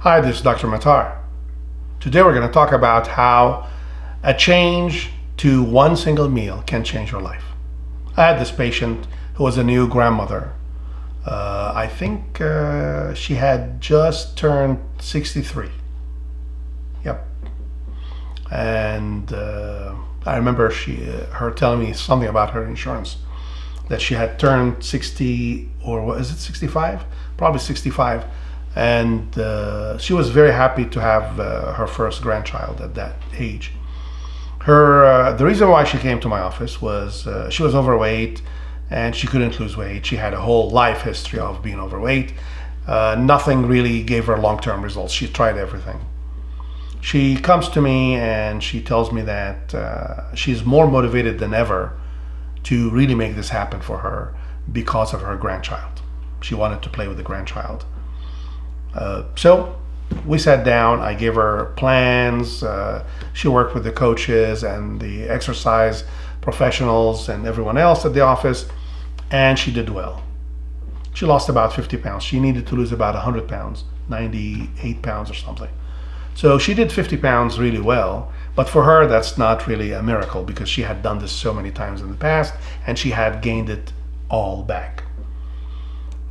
Hi, this is Dr. Matar. Today we're going to talk about how a change to one single meal can change your life. I had this patient who was a new grandmother. I think she had just turned 63. Yep. And I remember her telling me something about her insurance, that she had turned 60, or what is it, 65? Probably 65. And she was very happy to have her first grandchild at that age. The reason why she came to my office was she was overweight and she couldn't lose weight. She had a whole life history of being overweight. Nothing really gave her long-term results. She tried everything. She comes to me and she tells me that she's more motivated than ever to really make this happen for her because of her grandchild. She wanted to play with the grandchild. So we sat down, I gave her plans, she worked with the coaches and the exercise professionals and everyone else at the office, and she did well. She lost about 50 pounds. She needed to lose about 100 pounds, 98 pounds or something. So she did 50 pounds really well, but for her that's not really a miracle because she had done this so many times in the past and she had gained it all back.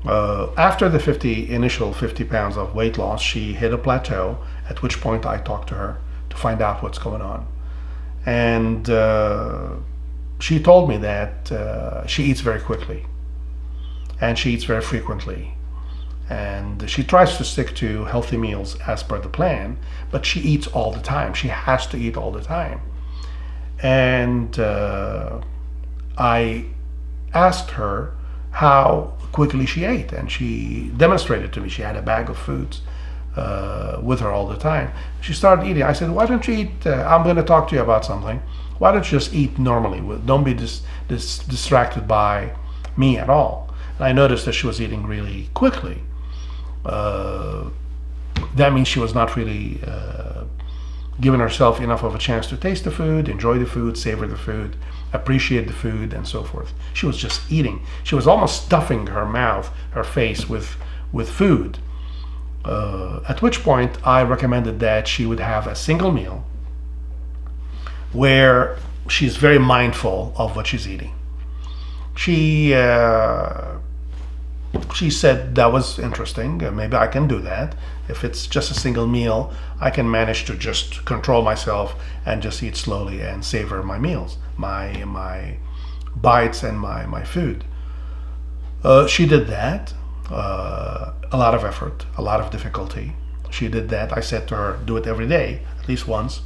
After the initial 50 pounds of weight loss, she hit a plateau, at which point I talked to her to find out what's going on. And she told me that she eats very quickly and she eats very frequently. And she tries to stick to healthy meals as per the plan, but she eats all the time. She has to eat all the time. And I asked her how quickly she ate, and she demonstrated to me. She had a bag of foods with her all the time. She started eating. I said, why don't you eat, I'm going to talk to you about something. Why don't you just eat normally? Don't be distracted by me at all. And I noticed that she was eating really quickly. That means she was not really giving herself enough of a chance to taste the food, enjoy the food, savor the food, appreciate the food, and so forth. She was just eating. She was almost stuffing her mouth, her face with food. At which point I recommended that she would have a single meal where she's very mindful of what she's eating. She said that was interesting. Maybe I can do that. If it's just a single meal, I can manage to just control myself and just eat slowly and savor my meals, my bites and my food. She did that. A lot of effort, a lot of difficulty. She did that. I said to her, do it every day, at least once.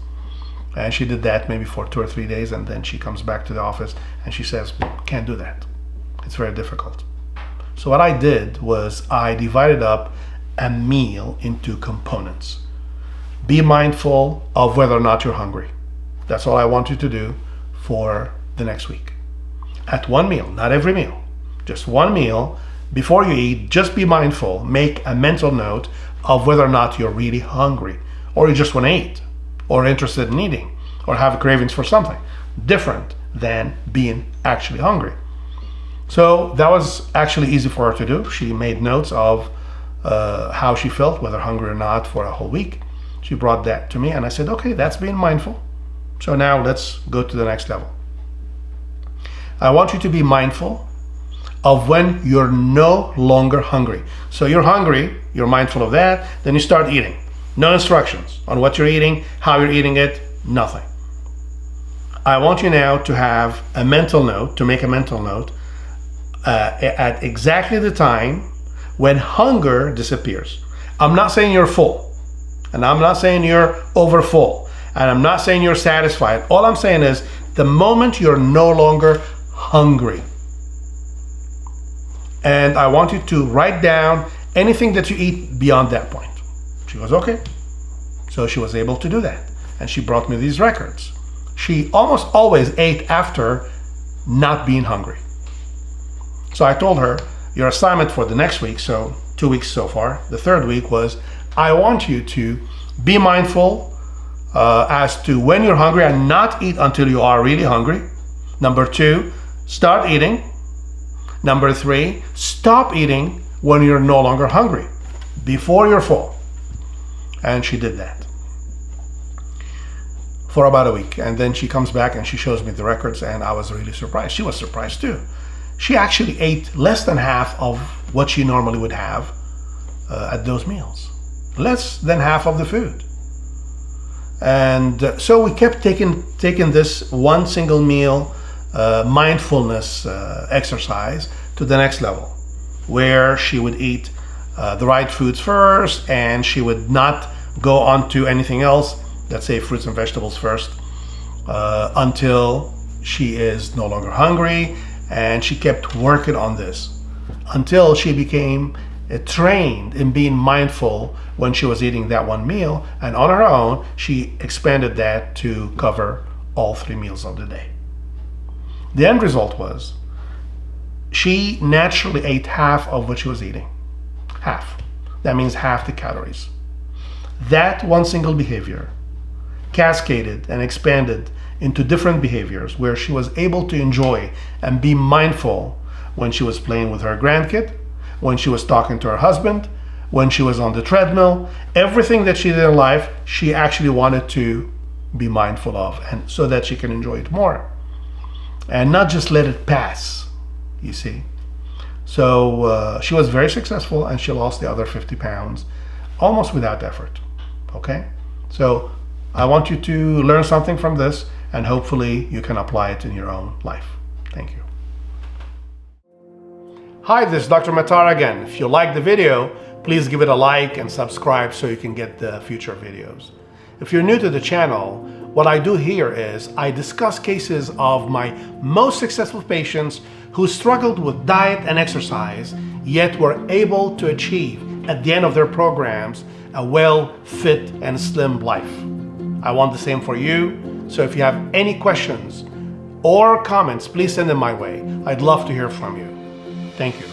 And she did that maybe for 2 or 3 days, and then she comes back to the office and she says, can't do that. It's very difficult. So what I did was I divided up a meal into components. Be mindful of whether or not you're hungry. That's all I want you to do for the next week. At one meal, not every meal, just one meal, before you eat, just be mindful. Make a mental note of whether or not you're really hungry, or you just want to eat, or interested in eating, or have cravings for something different than being actually hungry. So that was actually easy for her to do. She made notes of how she felt, whether hungry or not, for a whole week. She brought that to me and I said, okay, that's being mindful. So now let's go to the next level. I want you to be mindful of when you're no longer hungry. So you're hungry, you're mindful of that, then you start eating. No instructions on what you're eating, how you're eating it, nothing. I want you now to have a mental note, to make a mental note at exactly the time when hunger disappears. I'm not saying you're full, and I'm not saying you're over full, and I'm not saying you're satisfied. All I'm saying is the moment you're no longer hungry. And I want you to write down anything that you eat beyond that point. She goes, okay. So she was able to do that. And she brought me these records. She almost always ate after not being hungry. So I told her, your assignment for the next week, so 2 weeks so far, the third week was, I want you to be mindful as to when you're hungry and not eat until you are really hungry. Number 2, start eating. Number 3, stop eating when you're no longer hungry, before you're full. And she did that for about a week. And then she comes back and she shows me the records, and I was really surprised. She was surprised too. She actually ate less than half of what she normally would have at those meals. Less than half of the food. And so we kept taking this one single meal mindfulness exercise to the next level, where she would eat the right foods first, and she would not go on to anything else, let's say fruits and vegetables first, until she is no longer hungry. And she kept working on this until she became trained in being mindful when she was eating that one meal, and on her own she expanded that to cover all 3 meals of the day. The end result was she naturally ate half of what she was eating. Half. That means half the calories. That one single behavior cascaded and expanded into different behaviors, where she was able to enjoy and be mindful when she was playing with her grandkid, when she was talking to her husband, when she was on the treadmill. Everything that she did in life, she actually wanted to be mindful of, and so that she can enjoy it more and not just let it pass, you see. So she was very successful, and she lost the other 50 pounds almost without effort. Okay, so I want you to learn something from this, and hopefully you can apply it in your own life. Thank you. Hi, this is Dr. Matar again. If you like the video, please give it a like and subscribe so you can get the future videos. If you're new to the channel, what I do here is I discuss cases of my most successful patients who struggled with diet and exercise, yet were able to achieve at the end of their programs a well, fit, and slim life. I want the same for you. So if you have any questions or comments, please send them my way. I'd love to hear from you. Thank you.